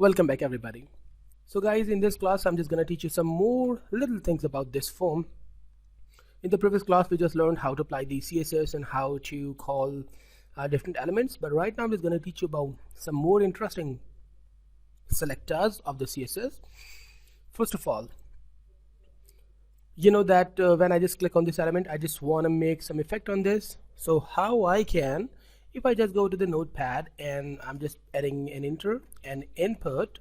Welcome back everybody. So guys, in this class I'm just going to teach you some more little things about this form. In the previous class we just learned how to apply the CSS and how to call different elements, but right now I'm just going to teach you about some more interesting selectors of the CSS. First of all, you know that when I just click on this element, I just want to make some effect on this. So how I can, if I just go to the notepad and I'm just adding an input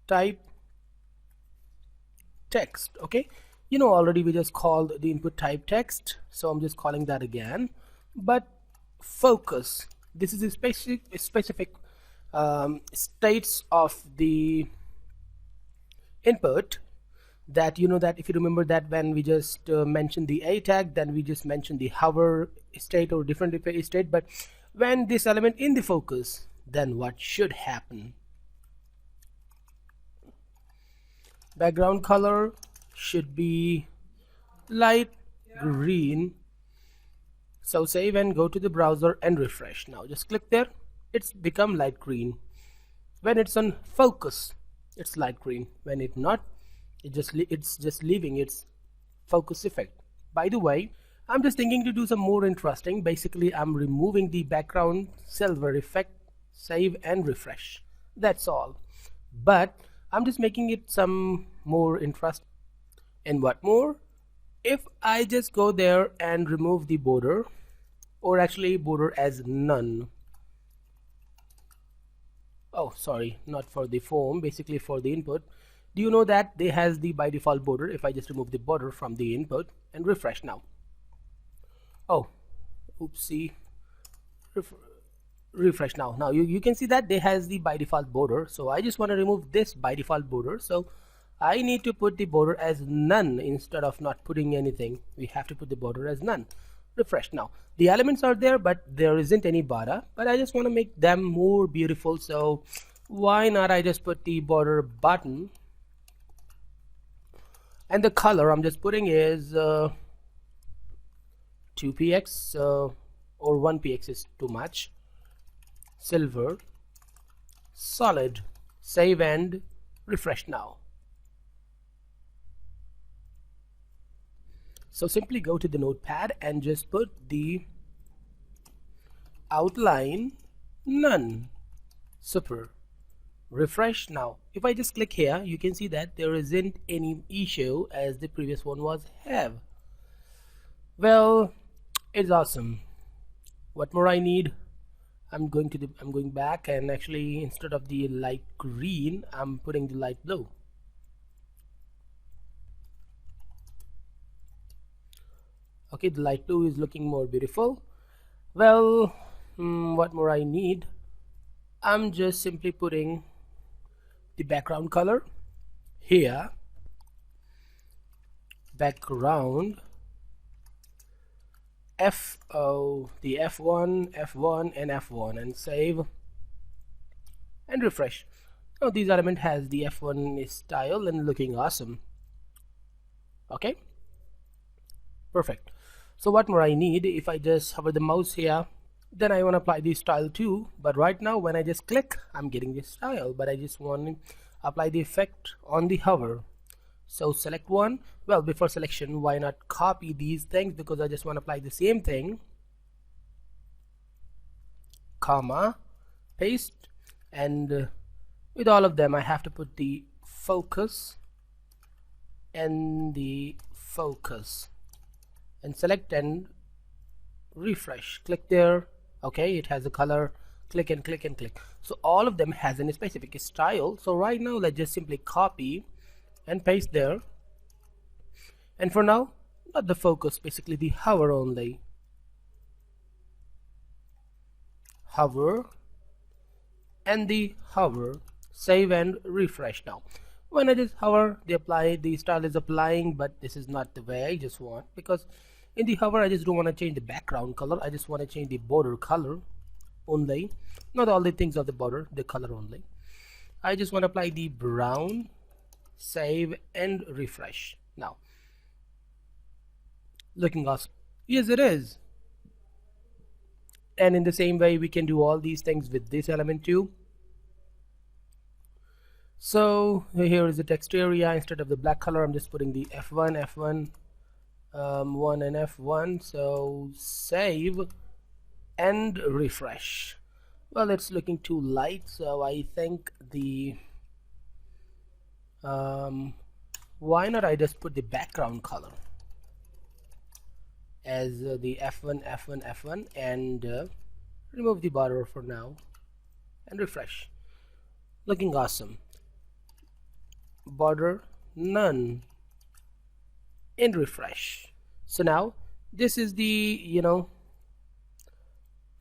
type text. Okay, you know already we just called the input type text, so I'm just calling that again. But focus, this is a specific states of the input, that you know that if you remember that when we just mentioned the a tag, then we just mentioned the hover state or different state. But when this element in the focus, then what should happen? Background color should be light green. So save and go to the browser and refresh. Now just click there, it's become light green. When it's on focus, it's light green. When it's not, it's just leaving its focus effect. By the way, I'm just thinking to do some more interesting. Basically I'm removing the background silver effect. Save and refresh, that's all. But I'm just making it some more interesting. And what more, if I just go there and remove the border, or actually border as none. Oh sorry, not for the form, basically for the input. Do you know that they has the by default border? If I just remove the border from the input and refresh now, oh oopsie, refresh now you can see that they has the by default border. So I just want to remove this by default border, so I need to put the border as none. Instead of not putting anything, we have to put the border as none. Refresh now, the elements are there but there isn't any border, but I just want to make them more beautiful, so why not I just put the border button. And the color I'm just putting is 2px or 1px is too much. Silver, solid. Save and refresh now. So simply go to the notepad and just put the outline none. Super. Refresh now. If I just click here, you can see that there isn't any issue as the previous one was have. Well, it's awesome. What more I need? I'm going back, and actually instead of the light green, I'm putting the light blue. Okay, the light blue is looking more beautiful. Well, what more I need? I'm just simply putting the background color here, background the F1 and F1, and save and refresh. Now this element has the F1 style and looking awesome. Okay, perfect. So what more I need? If I just hover the mouse here, then I want to apply the style too. But right now when I just click, I'm getting this style, but I just want to apply the effect on the hover. So select one. Well, before selection, why not copy these things, because I just want to apply the same thing, comma, paste, and with all of them I have to put the focus and the focus, and select and refresh. Click there. Okay, it has a color. Click and click and click. So all of them has a specific style. So right now let's just simply copy and paste there. And for now, not the focus, basically the hover only. Hover and the hover. Save and refresh now. When I just hover, the style is applying, but this is not the way I just want, because in the hover I just don't want to change the background color. I just want to change the border color only, not all the things of the border, the color only. I just want to apply the brown. Save and refresh. Now looking awesome. Yes, it is. And in the same way we can do all these things with this element too. So here is the text area. Instead of the black color, I'm just putting the F1, 1 and F1. So save and refresh. Well, it's looking too light, so I think the why not I just put the background color as the F1, F1 and remove the border for now and refresh. Looking awesome. Border none and refresh. So now this is the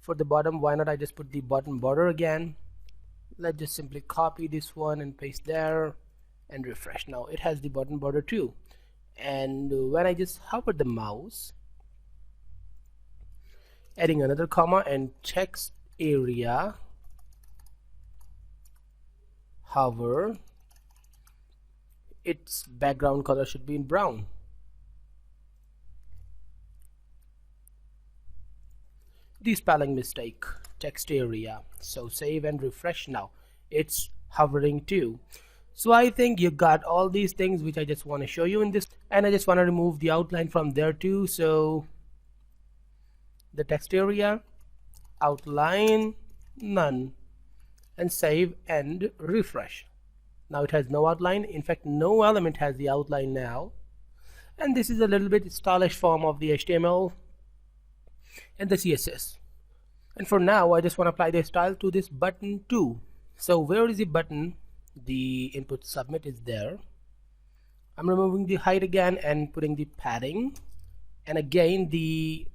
for the bottom. Why not I just put the bottom border again. Let's just simply copy this one and paste there and refresh. Now it has the bottom border too, and when I just hover the mouse, adding another comma and text area, hover, its background color should be in brown. The spelling mistake, text area. So save and refresh. Now it's hovering too. So I think you got all these things which I just want to show you in this, and I just want to remove the outline from there too. So the text area, outline none, and save and refresh. Now it has no outline. In fact, no element has the outline now, and this is a little bit stylish form of the HTML and the CSS. And for now I just want to apply the style to this button too. So where is the button? The input submit is there. I'm removing the height again and putting the padding, and again the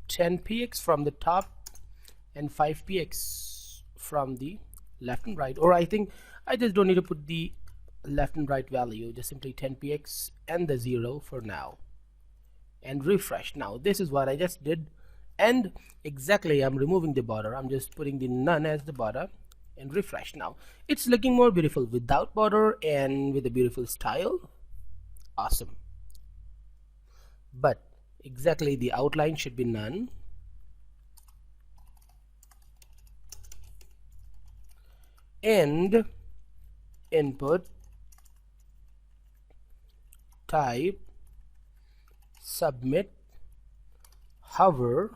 10px from the top and 5px from the left and right, or I think I just don't need to put the left and right value, just simply 10px and the 0 for now and refresh. Now this is what I just did, and exactly I'm removing the border. I'm just putting the none as the border and refresh. Now it's looking more beautiful without border and with a beautiful style. Awesome. But exactly the outline should be none, and input type submit hover